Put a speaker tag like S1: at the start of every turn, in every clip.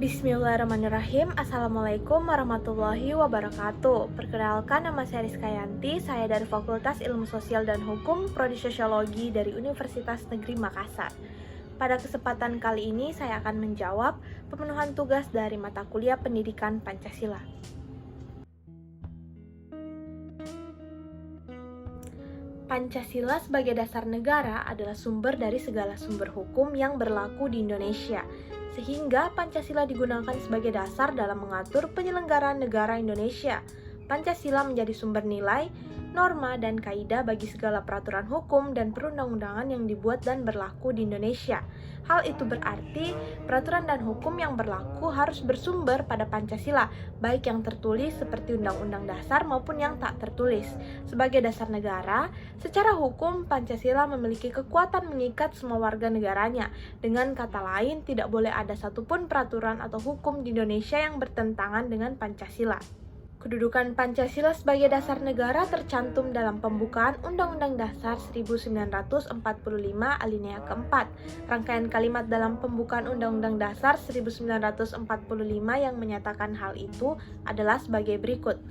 S1: Bismillahirrahmanirrahim. Assalamualaikum warahmatullahi wabarakatuh. Perkenalkan, nama saya Rizka Yanti. Saya dari Fakultas Ilmu Sosial dan Hukum, Prodi Sosiologi dari Universitas Negeri Makassar. Pada kesempatan kali ini saya akan menjawab pemenuhan tugas dari mata kuliah Pendidikan Pancasila. Pancasila sebagai dasar negara adalah sumber dari segala sumber hukum yang berlaku di Indonesia, sehingga Pancasila digunakan sebagai dasar dalam mengatur penyelenggaraan negara Indonesia. Pancasila menjadi sumber nilai, norma, dan kaidah bagi segala peraturan hukum dan perundang-undangan yang dibuat dan berlaku di Indonesia. Hal itu berarti peraturan dan hukum yang berlaku harus bersumber pada Pancasila, baik yang tertulis seperti Undang-Undang Dasar maupun yang tak tertulis. Sebagai dasar negara, secara hukum Pancasila memiliki kekuatan mengikat semua warga negaranya. Dengan kata lain, tidak boleh ada satupun peraturan atau hukum di Indonesia yang bertentangan dengan Pancasila. Kedudukan Pancasila sebagai dasar negara tercantum dalam pembukaan Undang-Undang Dasar 1945 alinea keempat. Rangkaian kalimat dalam pembukaan Undang-Undang Dasar 1945 yang menyatakan hal itu adalah sebagai berikut.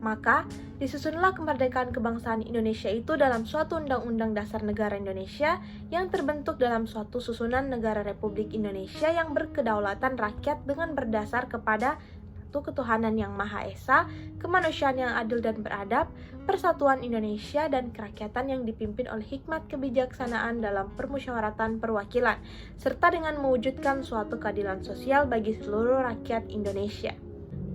S1: Maka, disusunlah kemerdekaan kebangsaan Indonesia itu dalam suatu Undang-Undang Dasar Negara Indonesia yang terbentuk dalam suatu susunan negara Republik Indonesia yang berkedaulatan rakyat dengan berdasar kepada ketuhanan yang Maha Esa, kemanusiaan yang adil dan beradab, persatuan Indonesia, dan kerakyatan yang dipimpin oleh hikmat kebijaksanaan dalam permusyawaratan perwakilan, serta dengan mewujudkan suatu keadilan sosial bagi seluruh rakyat Indonesia.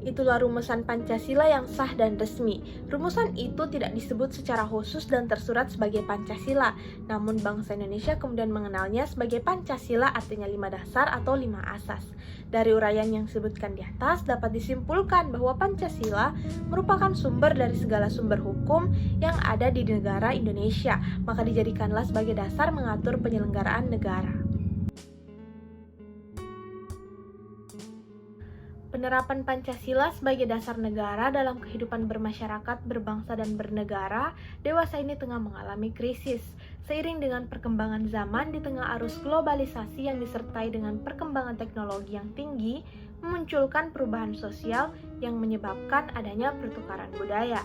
S1: Itulah rumusan Pancasila yang sah dan resmi. Rumusan itu tidak disebut secara khusus dan tersurat sebagai Pancasila, namun bangsa Indonesia kemudian mengenalnya sebagai Pancasila, artinya 5 dasar atau 5 asas. Dari uraian yang disebutkan di atas dapat disimpulkan bahwa Pancasila merupakan sumber dari segala sumber hukum yang ada di negara Indonesia, maka dijadikanlah sebagai dasar mengatur penyelenggaraan negara. Penerapan Pancasila sebagai dasar negara dalam kehidupan bermasyarakat, berbangsa, dan bernegara dewasa ini tengah mengalami krisis. Seiring dengan perkembangan zaman di tengah arus globalisasi yang disertai dengan perkembangan teknologi yang tinggi, memunculkan perubahan sosial yang menyebabkan adanya pertukaran budaya.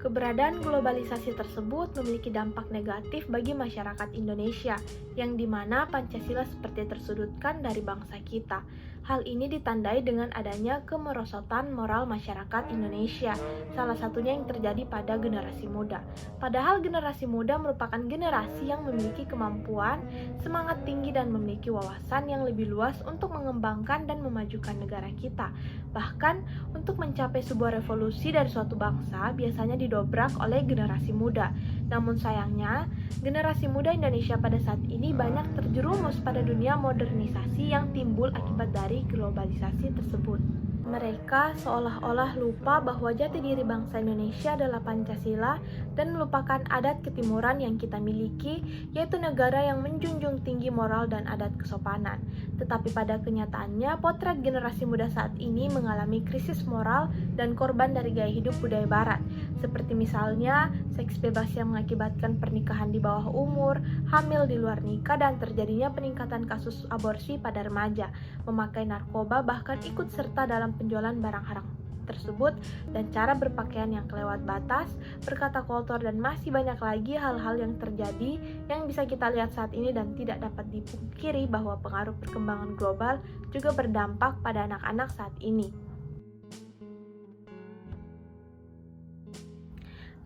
S1: Keberadaan globalisasi tersebut memiliki dampak negatif bagi masyarakat Indonesia, yang dimana Pancasila seperti tersudutkan dari bangsa kita. Hal ini ditandai dengan adanya kemerosotan moral masyarakat Indonesia, salah satunya yang terjadi pada generasi muda. Padahal generasi muda merupakan generasi yang memiliki kemampuan, semangat tinggi, dan memiliki wawasan yang lebih luas untuk mengembangkan dan memajukan negara kita. Bahkan, untuk mencapai sebuah revolusi dari suatu bangsa biasanya didobrak oleh generasi muda. Namun sayangnya, generasi muda Indonesia pada saat ini banyak terjerumus pada dunia modernisasi yang timbul akibat dari globalisasi tersebut. Mereka seolah-olah lupa bahwa jati diri bangsa Indonesia adalah Pancasila dan melupakan adat ketimuran yang kita miliki, yaitu negara yang menjunjung tinggi moral dan adat kesopanan. Tetapi pada kenyataannya, potret generasi muda saat ini mengalami krisis moral dan korban dari gaya hidup budaya barat, seperti misalnya seks bebas yang mengakibatkan pernikahan di bawah umur, hamil di luar nikah, dan terjadinya peningkatan kasus aborsi pada remaja, memakai narkoba, bahkan ikut serta dalam penjualan barang haram tersebut, dan cara berpakaian yang kelewat batas, berkata kotor, dan masih banyak lagi hal-hal yang terjadi yang bisa kita lihat saat ini dan tidak dapat dipungkiri bahwa pengaruh perkembangan global juga berdampak pada anak-anak saat ini.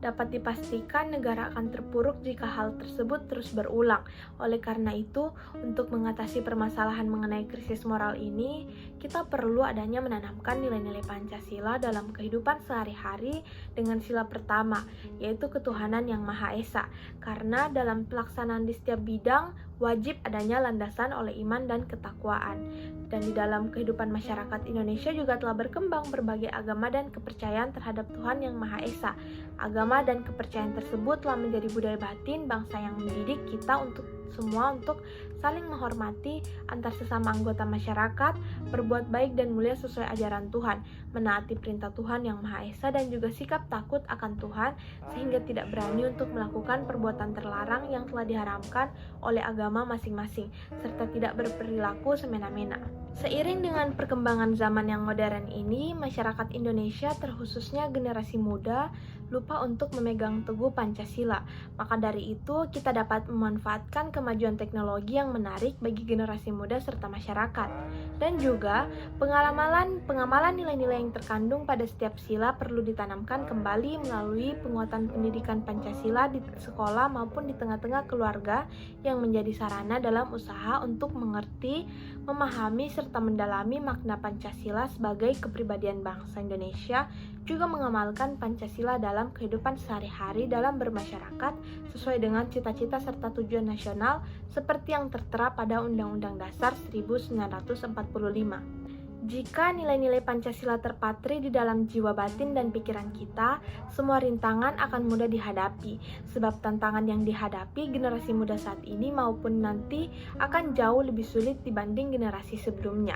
S1: Dapat dipastikan negara akan terpuruk jika hal tersebut terus berulang. Oleh karena itu, untuk mengatasi permasalahan mengenai krisis moral ini, kita perlu adanya menanamkan nilai-nilai Pancasila dalam kehidupan sehari-hari dengan sila pertama, yaitu ketuhanan yang Maha Esa. Karena dalam pelaksanaan di setiap bidang, wajib adanya landasan oleh iman dan ketakwaan. Dan di dalam kehidupan masyarakat Indonesia juga telah berkembang berbagai agama dan kepercayaan terhadap Tuhan yang Maha Esa. Agama dan kepercayaan tersebut telah menjadi budaya batin bangsa yang mendidik kita untuk saling menghormati antar sesama anggota masyarakat, berbuat baik dan mulia sesuai ajaran Tuhan, menaati perintah Tuhan yang Maha Esa dan juga sikap takut akan Tuhan sehingga tidak berani untuk melakukan perbuatan terlarang yang telah diharamkan oleh agama masing-masing, serta tidak berperilaku semena-mena. Seiring dengan perkembangan zaman yang modern ini, masyarakat Indonesia terkhususnya generasi muda lupa untuk memegang teguh Pancasila. Maka dari itu, kita dapat memanfaatkan kemajuan teknologi yang menarik bagi generasi muda serta masyarakat. Dan juga, pengamalan nilai-nilai yang terkandung pada setiap sila perlu ditanamkan kembali melalui penguatan pendidikan Pancasila di sekolah maupun di tengah-tengah keluarga yang menjadi sarana dalam usaha untuk mengerti, memahami, serta mendalami makna Pancasila sebagai kepribadian bangsa Indonesia, juga mengamalkan Pancasila dalam kehidupan sehari-hari dalam bermasyarakat sesuai dengan cita-cita serta tujuan nasional seperti yang tertera pada Undang-Undang Dasar 1945. Jika nilai-nilai Pancasila terpatri di dalam jiwa batin dan pikiran kita, semua rintangan akan mudah dihadapi, sebab tantangan yang dihadapi generasi muda saat ini maupun nanti akan jauh lebih sulit dibanding generasi sebelumnya.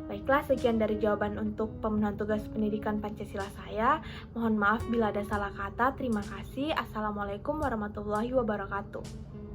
S1: Baiklah, sekian dari jawaban untuk pemenuhan tugas pendidikan Pancasila saya. Mohon maaf bila ada salah kata. Terima kasih. Assalamualaikum warahmatullahi wabarakatuh.